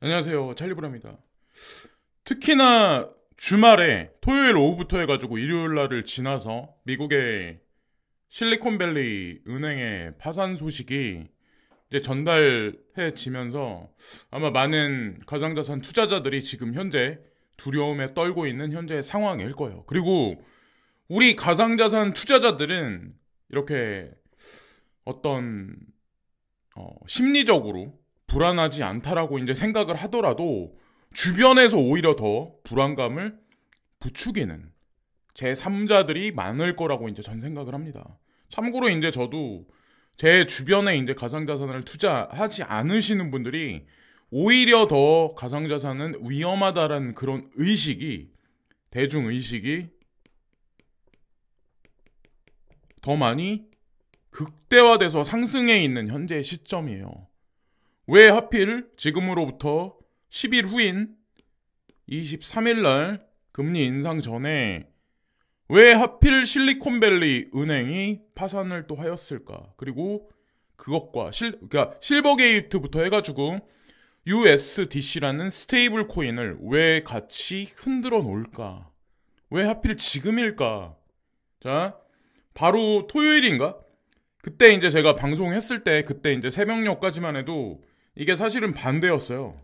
안녕하세요. 찰리브라입니다. 특히나 주말에 토요일 오후부터 해가지고 일요일 날을 지나서 미국의 실리콘밸리 은행의 파산 소식이 이제 전달해지면서 아마 많은 가상자산 투자자들이 지금 현재 두려움에 떨고 있는 현재의 상황일 거예요. 그리고 우리 가상자산 투자자들은 이렇게 어떤 심리적으로 불안하지 않다라고 이제 생각을 하더라도 주변에서 오히려 더 불안감을 부추기는 제3자들이 많을 거라고 이제 전 생각을 합니다. 참고로 이제 저도 제 주변에 이제 가상자산을 투자하지 않으시는 분들이 오히려 더 가상자산은 위험하다라는 그런 의식이, 대중의식이 더 많이 극대화돼서 상승해 있는 현재 시점이에요. 왜 하필 지금으로부터 10일 후인 23일 날 금리 인상 전에 왜 하필 실리콘밸리 은행이 파산을 또 하였을까? 그리고 그것과 그러니까 실버게이트부터 해가지고 USDC라는 스테이블 코인을 왜 같이 흔들어 놓을까? 왜 하필 지금일까? 자, 바로 토요일인가? 그때 이제 제가 방송했을 때 그때 이제 새벽녘까지만 해도 이게 사실은 반대였어요.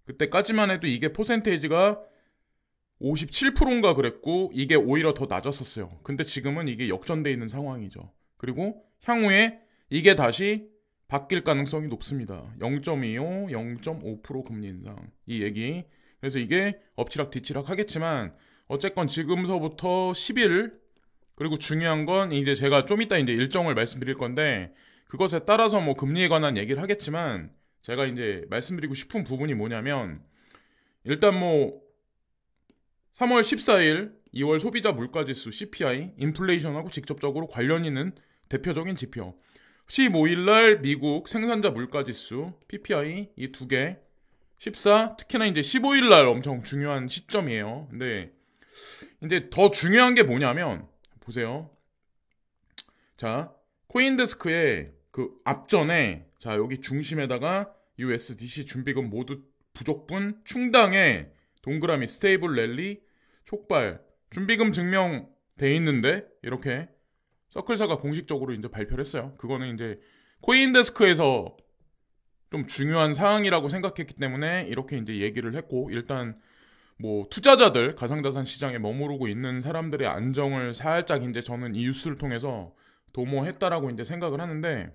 그때까지만 해도 이게 퍼센테이지가 57%인가 그랬고 이게 오히려 더 낮았었어요. 근데 지금은 이게 역전돼 있는 상황이죠. 그리고 향후에 이게 다시 바뀔 가능성이 높습니다. 0.25, 0.5% 금리 인상 이 얘기. 그래서 이게 엎치락 뒤치락 하겠지만 어쨌건 지금서부터 10일 그리고 중요한 건 이제 제가 좀 이따 이제 일정을 말씀드릴 건데 그것에 따라서 뭐 금리에 관한 얘기를 하겠지만 제가 이제 말씀드리고 싶은 부분이 뭐냐면 일단 뭐 3월 14일 2월 소비자 물가지수 CPI 인플레이션하고 직접적으로 관련 있는 대표적인 지표 15일 날 미국 생산자 물가지수 PPI 이 두 개 14 특히나 이제 15일 날 엄청 중요한 시점이에요. 근데 이제 더 중요한 게 뭐냐면 보세요. 자, 코인데스크의 그 앞전에 자 여기 중심에다가 USDC 준비금 모두 부족분 충당에 동그라미 스테이블 랠리 촉발 준비금 증명돼 있는데 이렇게 서클사가 공식적으로 이제 발표를 했어요. 그거는 이제 코인데스크에서 좀 중요한 사항이라고 생각했기 때문에 이렇게 이제 얘기를 했고 일단 뭐 투자자들 가상자산 시장에 머무르고 있는 사람들의 안정을 살짝 이제 저는 이 뉴스를 통해서 도모했다라고 이제 생각을 하는데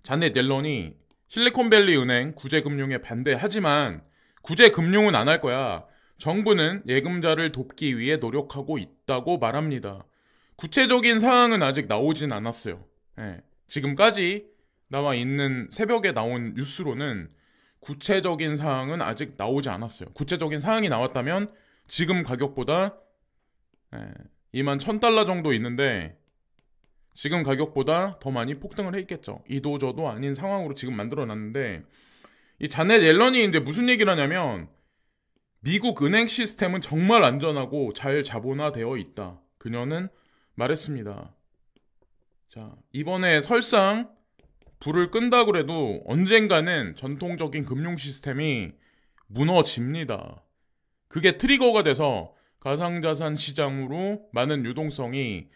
자넷 옐런이 실리콘밸리 은행 구제금융에 반대하지만 구제금융은 안 할 거야. 정부는 예금자를 돕기 위해 노력하고 있다고 말합니다. 구체적인 사항은 아직 나오진 않았어요. 예. 지금까지 나와 있는 새벽에 나온 뉴스로는 구체적인 사항은 아직 나오지 않았어요. 구체적인 사항이 나왔다면 지금 가격보다 21,000달러 정도 있는데 지금 가격보다 더 많이 폭등을 해 있겠죠. 이도저도 아닌 상황으로 지금 만들어놨는데 이 자넷 옐런이 이제 무슨 얘기를 하냐면 미국 은행 시스템은 정말 안전하고 잘 자본화되어 있다. 그녀는 말했습니다. 자, 이번에 설상 불을 끈다고 해도 언젠가는 전통적인 금융 시스템이 무너집니다. 그게 트리거가 돼서 가상자산 시장으로 많은 유동성이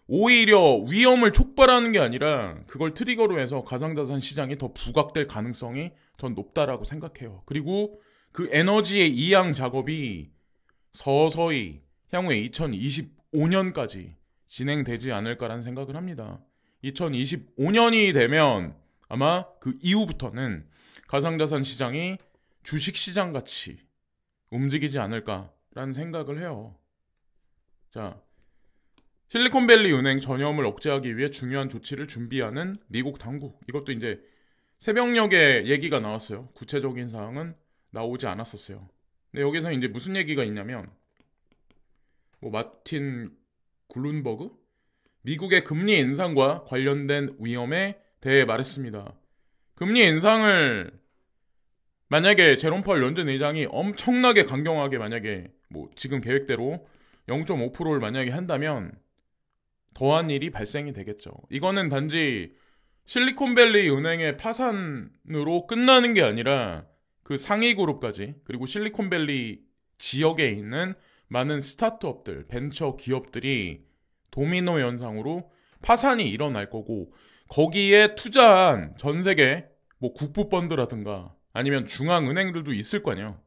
오히려 위험을 촉발하는 게 아니라 그걸 트리거로 해서 가상자산 시장이 더 부각될 가능성이 전 높다라고 생각해요. 그리고 그 에너지의 이양 작업이 서서히 향후에 2025년까지 진행되지 않을까라는 생각을 합니다. 2025년이 되면 아마 그 이후부터는 가상자산 시장이 주식시장 같이 움직이지 않을까라는 생각을 해요. 자, 실리콘밸리 은행 전염을 억제하기 위해 중요한 조치를 준비하는 미국 당국. 이것도 이제 새벽녘에 얘기가 나왔어요. 구체적인 사항은 나오지 않았었어요. 근데 여기서 이제 무슨 얘기가 있냐면 뭐 마틴 글룬버그? 미국의 금리 인상과 관련된 위험에 대해 말했습니다. 금리 인상을 만약에 제롬 파월 연준 의장이 엄청나게 강경하게 만약에 뭐 지금 계획대로 0.5%를 만약에 한다면 더한 일이 발생이 되겠죠. 이거는 단지 실리콘밸리 은행의 파산으로 끝나는 게 아니라 그 상위 그룹까지, 그리고 실리콘밸리 지역에 있는 많은 스타트업들, 벤처 기업들이 도미노 현상으로 파산이 일어날 거고, 거기에 투자한 전 세계 뭐 국부펀드라든가 아니면 중앙은행들도 있을 거 아니야.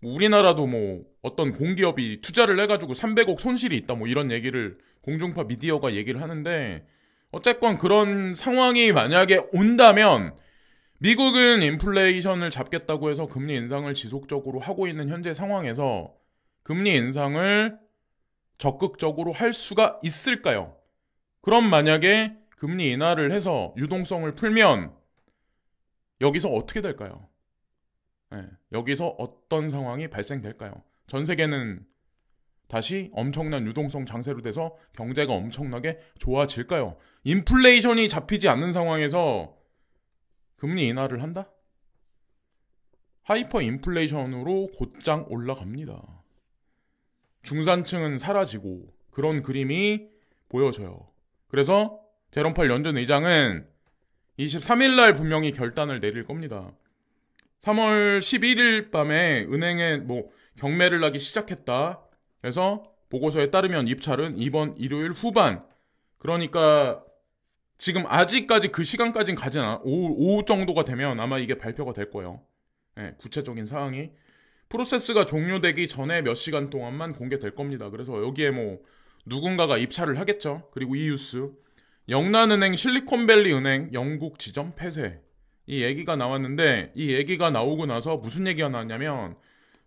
뭐 우리나라도 뭐 어떤 공기업이 투자를 해가지고 300억 손실이 있다 뭐 이런 얘기를 공중파 미디어가 얘기를 하는데, 어쨌건 그런 상황이 만약에 온다면 미국은 인플레이션을 잡겠다고 해서 금리 인상을 지속적으로 하고 있는 현재 상황에서 금리 인상을 적극적으로 할 수가 있을까요? 그럼 만약에 금리 인하를 해서 유동성을 풀면 여기서 어떻게 될까요? 네, 여기서 어떤 상황이 발생될까요? 전 세계는 다시 엄청난 유동성 장세로 돼서 경제가 엄청나게 좋아질까요? 인플레이션이 잡히지 않는 상황에서 금리 인하를 한다? 하이퍼 인플레이션으로 곧장 올라갑니다. 중산층은 사라지고 그런 그림이 보여져요. 그래서 제롬 펄 연준 의장은 23일 날 분명히 결단을 내릴 겁니다. 3월 11일 밤에 은행에 뭐 경매를 하기 시작했다. 그래서 보고서에 따르면 입찰은 이번 일요일 후반, 그러니까 지금 아직까지 그 시간까지는 가진 않아. 오후 정도가 되면 아마 이게 발표가 될 거예요. 네, 구체적인 사항이 프로세스가 종료되기 전에 몇 시간 동안만 공개될 겁니다. 그래서 여기에 뭐 누군가가 입찰을 하겠죠. 그리고 이 뉴스, 영란은행, 실리콘밸리 은행 영국 지점 폐쇄, 이 얘기가 나왔는데, 이 얘기가 나오고 나서 무슨 얘기가 나왔냐면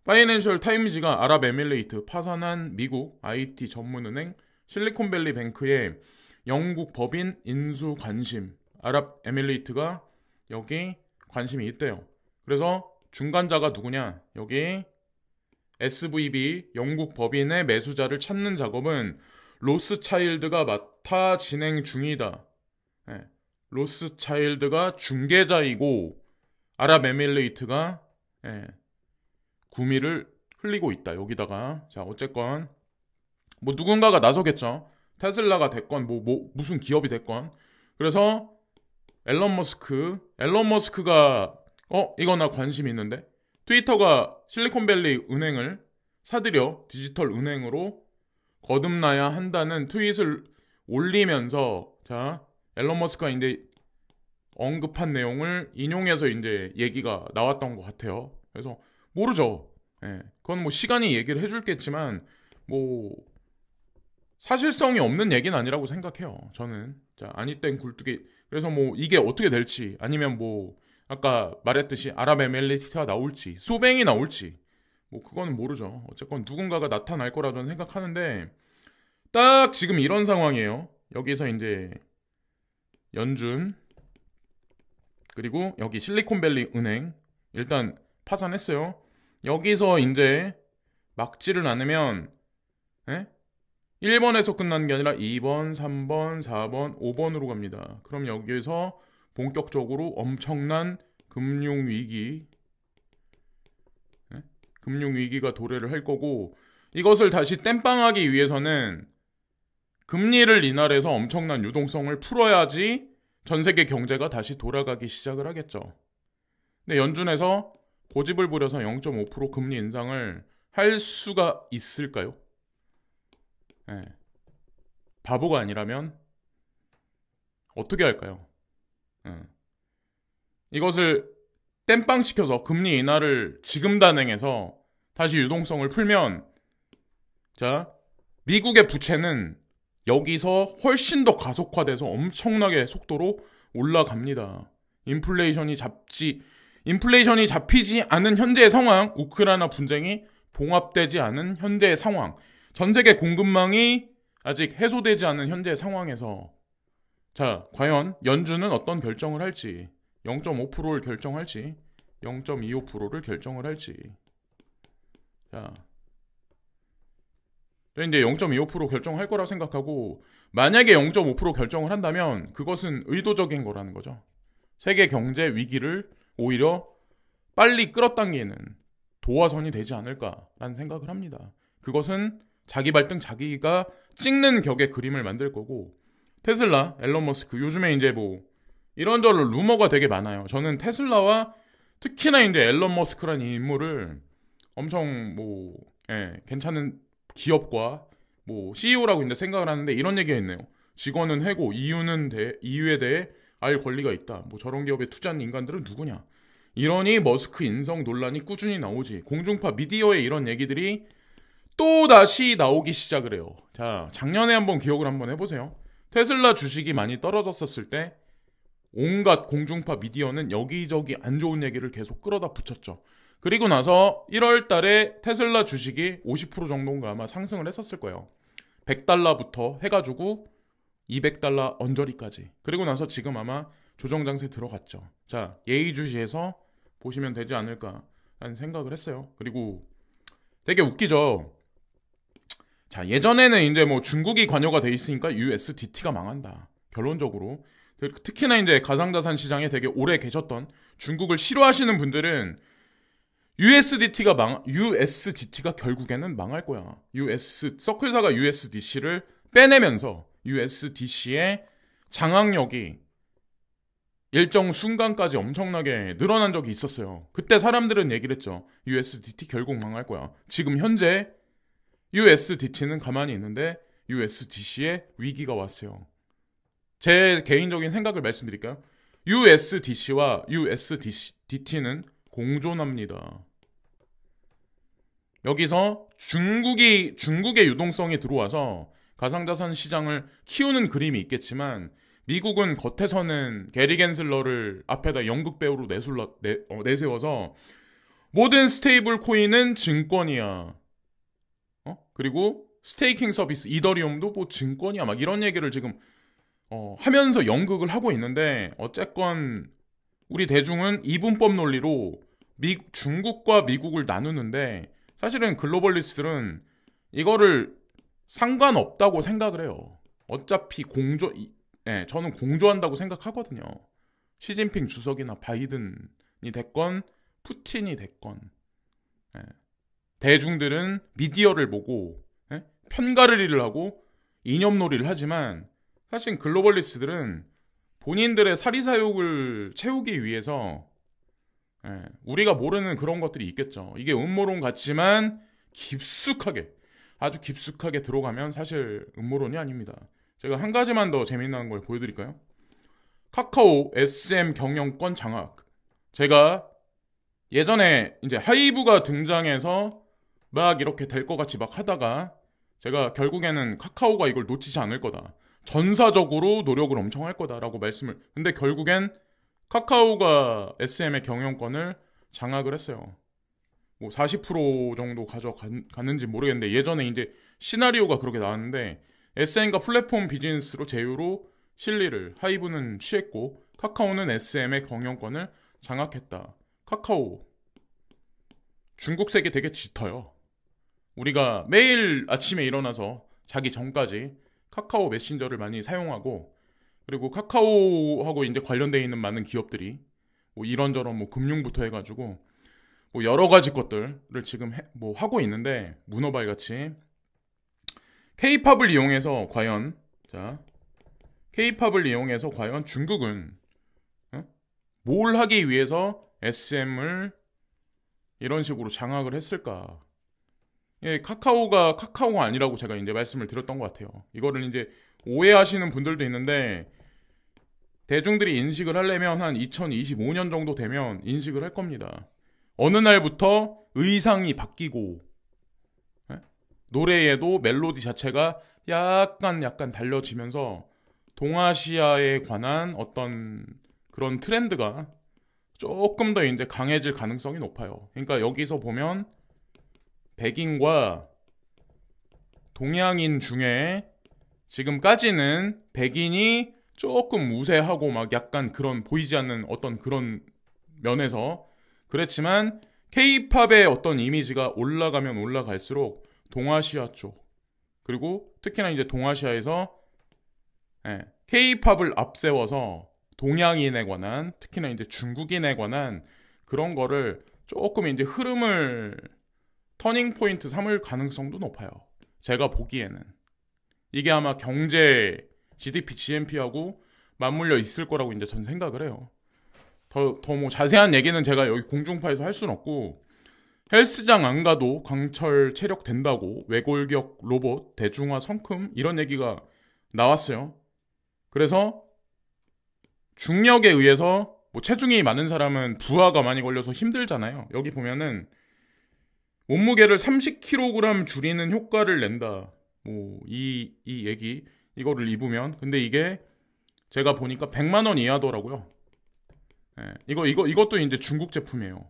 파이낸셜 타임즈가 아랍에미레이트 파산한 미국 IT 전문은행 실리콘밸리 뱅크의 영국 법인 인수 관심, 아랍에미레이트가 여기 관심이 있대요. 그래서 중간자가 누구냐, 여기 SVB 영국 법인의 매수자를 찾는 작업은 로스차일드가 맡아 진행 중이다. 네. 로스차일드가 중개자이고 아랍에미레이트가 구미를 흘리고 있다. 여기다가. 자, 어쨌건 뭐 누군가가 나서겠죠. 테슬라가 됐건 무슨 기업이 됐건. 그래서 앨런 머스크가 이거 나 관심 있는데, 트위터가 실리콘밸리 은행을 사들여 디지털 은행으로 거듭나야 한다는 트윗을 올리면서, 자, 앨런 머스크가 이제 언급한 내용을 인용해서 이제 얘기가 나왔던 것 같아요. 그래서 모르죠. 예, 그건 뭐 시간이 얘기를 해줄겠지만 뭐 사실성이 없는 얘기는 아니라고 생각해요. 저는. 자, 아니 땐 굴뚝이. 그래서 뭐 이게 어떻게 될지, 아니면 뭐 아까 말했듯이 아랍에미레이트가 나올지, 소뱅이 나올지, 뭐 그거는 모르죠. 어쨌건 누군가가 나타날 거라 저는 생각하는데, 딱 지금 이런 상황이에요. 여기서 이제 연준, 그리고 여기 실리콘밸리 은행 일단 파산했어요. 여기서 이제 막지를 않으면 1번에서 끝나는 게 아니라 2번, 3번, 4번, 5번으로 갑니다. 그럼 여기에서 본격적으로 엄청난 금융위기가 도래를 할 거고, 이것을 다시 땜빵하기 위해서는 금리를 인하해서 엄청난 유동성을 풀어야지 전 세계 경제가 다시 돌아가기 시작을 하겠죠. 근데 연준에서 고집을 부려서 0.5% 금리 인상을 할 수가 있을까요? 네. 바보가 아니라면 어떻게 할까요? 이것을 땜빵시켜서 금리 인하를 지금 단행해서 다시 유동성을 풀면, 자, 미국의 부채는 여기서 훨씬 더 가속화돼서 엄청나게 속도로 올라갑니다. 인플레이션이 잡히지 않은 현재의 상황, 우크라이나 분쟁이 봉합되지 않은 현재의 상황, 전 세계 공급망이 아직 해소되지 않은 현재의 상황에서, 자, 과연 연준은 어떤 결정을 할지, 0.5%를 결정할지 0.25%를 결정을 할지. 자, 이제 0.25% 결정할 거라고 생각하고, 만약에 0.5% 결정을 한다면 그것은 의도적인 거라는 거죠. 세계 경제 위기를 오히려 빨리 끌어당기는 도화선이 되지 않을까라는 생각을 합니다. 그것은 자기 발등 자기가 찍는 격의 그림을 만들 거고, 테슬라, 앨런 머스크, 요즘에 이제 뭐 이런저런 루머가 되게 많아요. 저는 테슬라와 특히나 이제 앨런 머스크라는 이 인물을 엄청 괜찮은 기업과 CEO라고 이제 생각을 하는데 이런 얘기가 있네요. 직원은 해고, 이유에 대해 알 권리가 있다. 저런 기업에 투자한 인간들은 누구냐. 이러니 머스크 인성 논란이 꾸준히 나오지. 공중파 미디어에 이런 얘기들이 또 다시 나오기 시작을 해요. 자, 작년에 한번 기억을 한번 해보세요. 테슬라 주식이 많이 떨어졌었을 때 온갖 공중파 미디어는 여기저기 안 좋은 얘기를 계속 끌어다 붙였죠. 그리고 나서 1월 달에 테슬라 주식이 50% 정도인가 아마 상승을 했었을 거예요. 100달러부터 해가지고 200달러 언저리까지. 그리고 나서 지금 아마 조정장세 들어갔죠. 자, 예의주시해서 보시면 되지 않을까 라는 생각을 했어요. 그리고 되게 웃기죠. 자, 예전에는 이제 중국이 관여가 돼 있으니까 USDT가 망한다. 결론적으로. 특히나 이제 가상자산 시장에 되게 오래 계셨던 중국을 싫어하시는 분들은 USDT가 결국에는 망할 거야. 서클사가 USDC를 빼내면서 USDC의 장악력이 일정 순간까지 엄청나게 늘어난 적이 있었어요. 그때 사람들은 얘기를 했죠. USDT 결국 망할 거야. 지금 현재 USDT는 가만히 있는데 USDC에 위기가 왔어요. 제 개인적인 생각을 말씀드릴까요? USDC와 USDT는 공존합니다. 여기서 중국의 유동성이 들어와서 가상자산 시장을 키우는 그림이 있겠지만 미국은 겉에서는 게리 겐슬러를 앞에다 연극 배우로 내세워서 모든 스테이블 코인은 증권이야. 그리고 스테이킹 서비스 이더리움도 증권이야. 막 이런 얘기를 지금 하면서 연극을 하고 있는데 어쨌건 우리 대중은 이분법 논리로 중국과 미국을 나누는데 사실은 글로벌리스트들은 이거를 상관없다고 생각을 해요. 어차피 저는 공조한다고 생각하거든요. 시진핑 주석이나 바이든이 됐건 푸틴이 됐건 대중들은 미디어를 보고 편가르리를 하고 이념놀이를 하지만 사실 글로벌리스트들은 본인들의 사리사욕을 채우기 위해서 우리가 모르는 그런 것들이 있겠죠. 이게 음모론 같지만 아주 깊숙하게 들어가면 사실 음모론이 아닙니다. 제가 한 가지만 더 재미난 걸 보여드릴까요? 카카오 SM 경영권 장악. 제가 예전에 이제 하이브가 등장해서 막 이렇게 될 것 같이 막 하다가 제가 결국에는 카카오가 이걸 놓치지 않을 거다. 전사적으로 노력을 엄청 할 거다라고 근데 결국엔 카카오가 SM의 경영권을 장악을 했어요. 40% 정도 가져갔는지 모르겠는데 예전에 이제 시나리오가 그렇게 나왔는데 SM과 플랫폼 비즈니스로 제휴로 실리를 하이브는 취했고 카카오는 SM의 경영권을 장악했다. 카카오 중국색이 되게 짙어요. 우리가 매일 아침에 일어나서 자기 전까지 카카오 메신저를 많이 사용하고 그리고 카카오하고 이제 관련되어 있는 많은 기업들이 이런저런 금융부터 해가지고 여러 가지 것들을 지금 하고 있는데 문어발 같이 K-팝을 이용해서 과연 중국은 뭘 하기 위해서 SM을 이런 식으로 장악을 했을까? 카카오가 아니라고 제가 이제 말씀을 드렸던 것 같아요. 이거를 이제 오해하시는 분들도 있는데 대중들이 인식을 하려면 한 2025년 정도 되면 인식을 할 겁니다. 어느 날부터 의상이 바뀌고 노래에도 멜로디 자체가 약간 달려지면서 동아시아에 관한 어떤 그런 트렌드가 조금 더 이제 강해질 가능성이 높아요. 그러니까 여기서 보면 백인과 동양인 중에 지금까지는 백인이 조금 우세하고 막 약간 그런 보이지 않는 어떤 그런 면에서 그랬지만 K-팝의 어떤 이미지가 올라가면 올라갈수록 동아시아 쪽 그리고 특히나 이제 동아시아에서 K-팝을 앞세워서 동양인에 관한 특히나 이제 중국인에 관한 그런 거를 조금 이제 흐름을 터닝 포인트 삼을 가능성도 높아요. 제가 보기에는 이게 아마 경제 GDP, GNP하고 맞물려 있을 거라고 이제 전 생각을 해요. 더 뭐 자세한 얘기는 제가 여기 공중파에서 할 수는 없고, 헬스장 안 가도 강철 체력 된다고, 외골격 로봇, 대중화 성큼 이런 얘기가 나왔어요. 그래서 중력에 의해서 뭐 체중이 많은 사람은 부하가 많이 걸려서 힘들잖아요. 여기 보면은 몸무게를 30kg 줄이는 효과를 낸다. 뭐 이 얘기 이거를 입으면, 근데 이게 제가 보니까 100만 원 이하더라고요. 예, 이것도 이제 중국 제품이에요.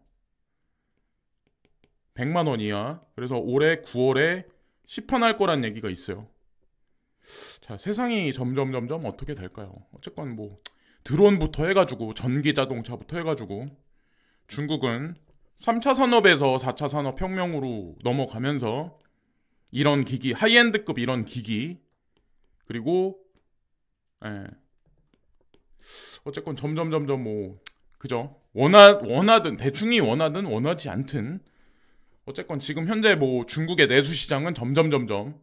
100만 원 이하. 그래서 올해 9월에 시판할 거란 얘기가 있어요. 자, 세상이 점점 어떻게 될까요? 어쨌건 뭐 드론부터 해가지고 전기 자동차부터 해가지고 중국은 3차 산업에서 4차 산업혁명으로 넘어가면서 이런 기기, 하이엔드급 이런 기기, 그리고 어쨌건 점점 뭐 그죠? 원하든 대중이 원하든 원하지 않든 어쨌건 지금 현재 뭐 중국의 내수 시장은 점점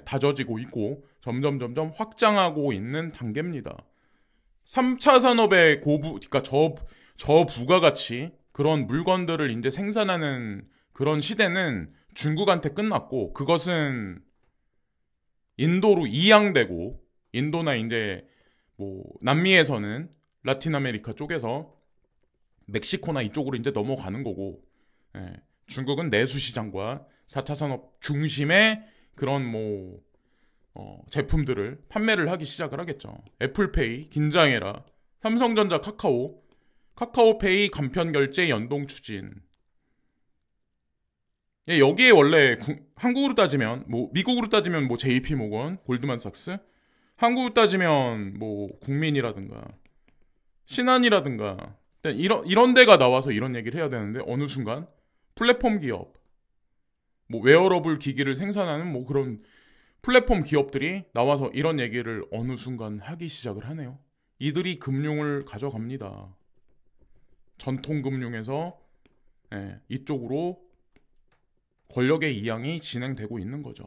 다져지고 있고 점점 확장하고 있는 단계입니다. 3차 산업의 그러니까 저부가가치 그런 물건들을 이제 생산하는 그런 시대는 중국한테 끝났고, 그것은 인도로 이양되고, 인도나 이제 뭐 남미에서는 라틴 아메리카 쪽에서 멕시코나 이쪽으로 이제 넘어가는 거고, 중국은 내수 시장과 4차 산업 중심의 그런 뭐 제품들을 판매를 하기 시작을 하겠죠. 애플페이 긴장해라, 삼성전자 카카오페이 간편 결제 연동 추진. 예, 여기에 원래 한국으로 따지면 뭐 미국으로 따지면 뭐 JP모건, 골드만삭스, 한국으로 따지면 뭐 국민이라든가 신한이라든가 이런 데가 나와서 이런 얘기를 해야 되는데, 어느 순간 플랫폼 기업, 뭐 웨어러블 기기를 생산하는 뭐 그런 플랫폼 기업들이 나와서 이런 얘기를 어느 순간 하기 시작을 하네요. 이들이 금융을 가져갑니다. 전통 금융에서 이쪽으로 권력의 이양이 진행되고 있는 거죠.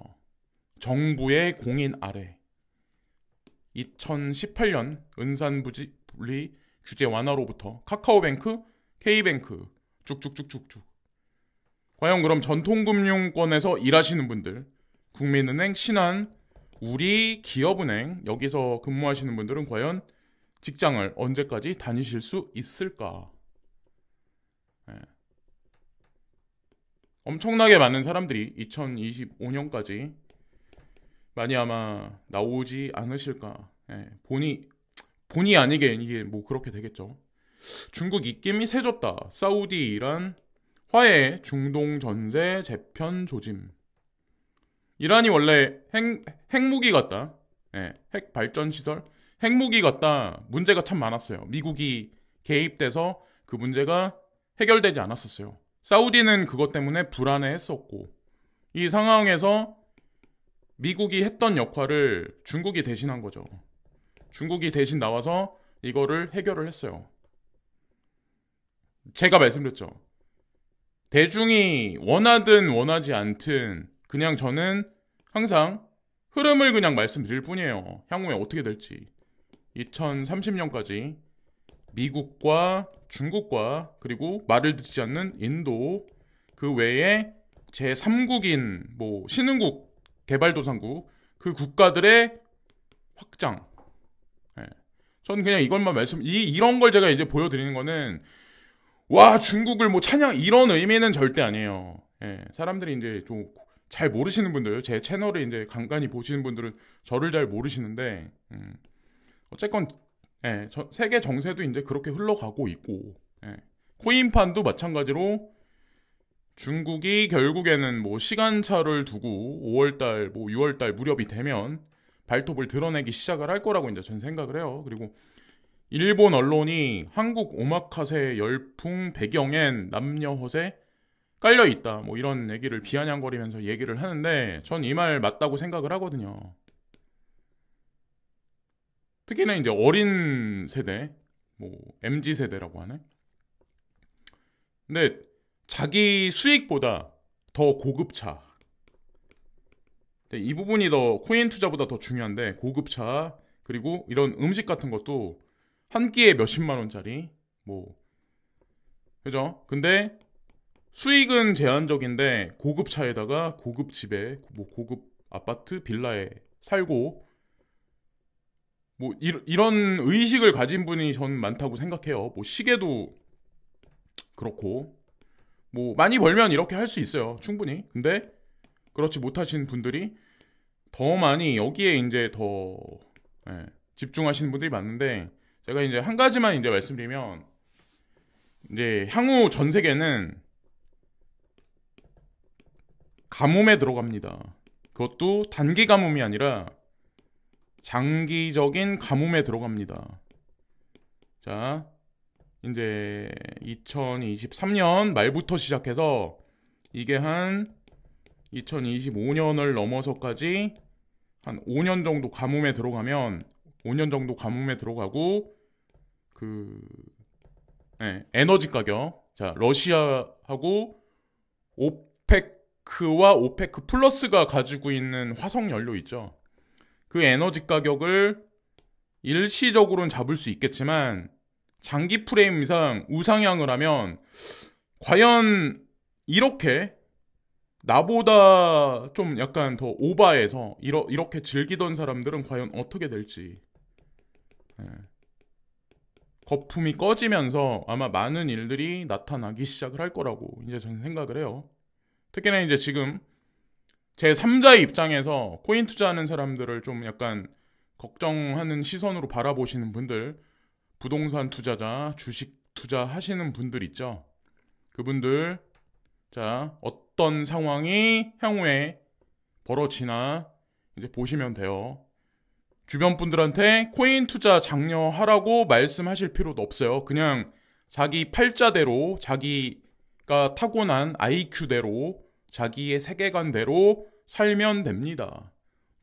정부의 공인 아래. 2018년 은산분리 규제 완화로부터 카카오뱅크, K뱅크 쭉쭉쭉쭉쭉. 과연 그럼 전통금융권에서 일하시는 분들, 국민은행, 신한, 우리 기업은행 여기서 근무하시는 분들은 과연 직장을 언제까지 다니실 수 있을까? 엄청나게 많은 사람들이 2025년까지 많이 아마 나오지 않으실까. 본의 아니게 이게 뭐 그렇게 되겠죠. 중국 입김이 세졌다. 사우디, 이란, 화해, 중동 전세, 재편 조짐. 이란이 원래 핵무기 같다. 핵 발전 시설, 핵무기 같다. 문제가 참 많았어요. 미국이 개입돼서 그 문제가 해결되지 않았었어요. 사우디는 그것 때문에 불안해했었고, 이 상황에서 미국이 했던 역할을 중국이 대신한 거죠. 중국이 대신 나와서 이거를 해결을 했어요. 제가 말씀드렸죠. 대중이 원하든 원하지 않든 그냥 저는 항상 흐름을 그냥 말씀드릴 뿐이에요. 향후에 어떻게 될지. 2030년까지 미국과 중국과 그리고 말을 듣지 않는 인도, 그 외에 제3국인 뭐 신흥국, 개발도상국, 그 국가들의 확장. 저는 그냥 이것만 이런 걸 제가 이제 보여드리는 거는 와 중국을 뭐 찬양 이런 의미는 절대 아니에요. 사람들이 이제 좀 잘 모르시는 분들, 제 채널을 이제 간간히 보시는 분들은 저를 잘 모르시는데 어쨌건 세계 정세도 이제 그렇게 흘러가고 있고, 코인판도 마찬가지로 중국이 결국에는 뭐 시간차를 두고 5월달, 뭐 6월달 무렵이 되면 발톱을 드러내기 시작을 할 거라고 이제 저는 생각을 해요. 그리고 일본 언론이 한국 오마카세 열풍 배경엔 남녀 허세 깔려 있다. 뭐 이런 얘기를 비아냥거리면서 얘기를 하는데 전 이 말 맞다고 생각을 하거든요. 특히나 이제 어린 세대, 뭐 MZ 세대라고 하네. 근데 자기 수익보다 더 고급차. 이 부분이 더 코인 투자보다 더 중요한데, 고급차, 그리고 이런 음식 같은 것도 한 끼에 몇십만 원짜리 뭐 그죠? 근데 수익은 제한적인데 고급 차에다가 고급 집에 뭐 고급 아파트 빌라에 살고 뭐 이런 의식을 가진 분이 전 많다고 생각해요. 뭐 시계도 그렇고 뭐 많이 벌면 이렇게 할 수 있어요. 충분히. 근데 그렇지 못하신 분들이 더 많이 여기에 이제 더 집중하시는 분들이 많은데 제가 이제 한 가지만 이제 말씀드리면 이제 향후 전 세계는 가뭄에 들어갑니다. 그것도 단기 가뭄이 아니라 장기적인 가뭄에 들어갑니다. 자, 이제 2023년 말부터 시작해서 이게 한 2025년을 넘어서까지 한 5년 정도 가뭄에 들어가면 5년 정도 가뭄에 들어가고 에너지 가격 자 러시아하고 오페크와 오페크 플러스가 가지고 있는 화석 연료 있죠. 그 에너지 가격을 일시적으로는 잡을 수 있겠지만 장기 프레임 이상 우상향을 하면 과연 이렇게 나보다 좀 약간 더 오바해서 이렇게 즐기던 사람들은 과연 어떻게 될지 거품이 꺼지면서 아마 많은 일들이 나타나기 시작을 할 거라고 이제 저는 생각을 해요. 특히나 이제 지금 제 3자의 입장에서 코인 투자하는 사람들을 좀 약간 걱정하는 시선으로 바라보시는 분들, 부동산 투자자, 주식 투자하시는 분들 있죠. 그분들 자 어떤 상황이 향후에 벌어지나 이제 보시면 돼요. 주변 분들한테 코인 투자 장려하라고 말씀하실 필요도 없어요. 그냥 자기 팔자대로 자기가 타고난 IQ대로 자기의 세계관대로 살면 됩니다.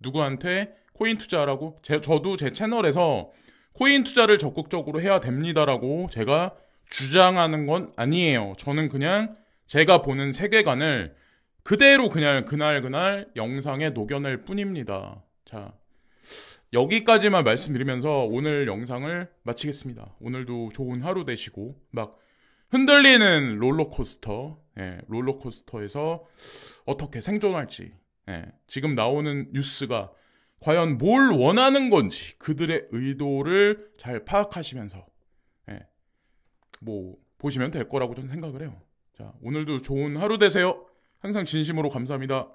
누구한테 코인 투자라고 저도 제 채널에서 코인 투자를 적극적으로 해야 됩니다라고 제가 주장하는 건 아니에요. 저는 그냥 제가 보는 세계관을 그대로 그냥 그날 영상에 녹여낼 뿐입니다. 자, 여기까지만 말씀드리면서 오늘 영상을 마치겠습니다. 오늘도 좋은 하루 되시고 막 흔들리는 롤러코스터에서 어떻게 생존할지 지금 나오는 뉴스가 과연 뭘 원하는 건지 그들의 의도를 잘 파악하시면서 뭐 보시면 될 거라고 저는 생각을 해요. 자, 오늘도 좋은 하루 되세요. 항상 진심으로 감사합니다.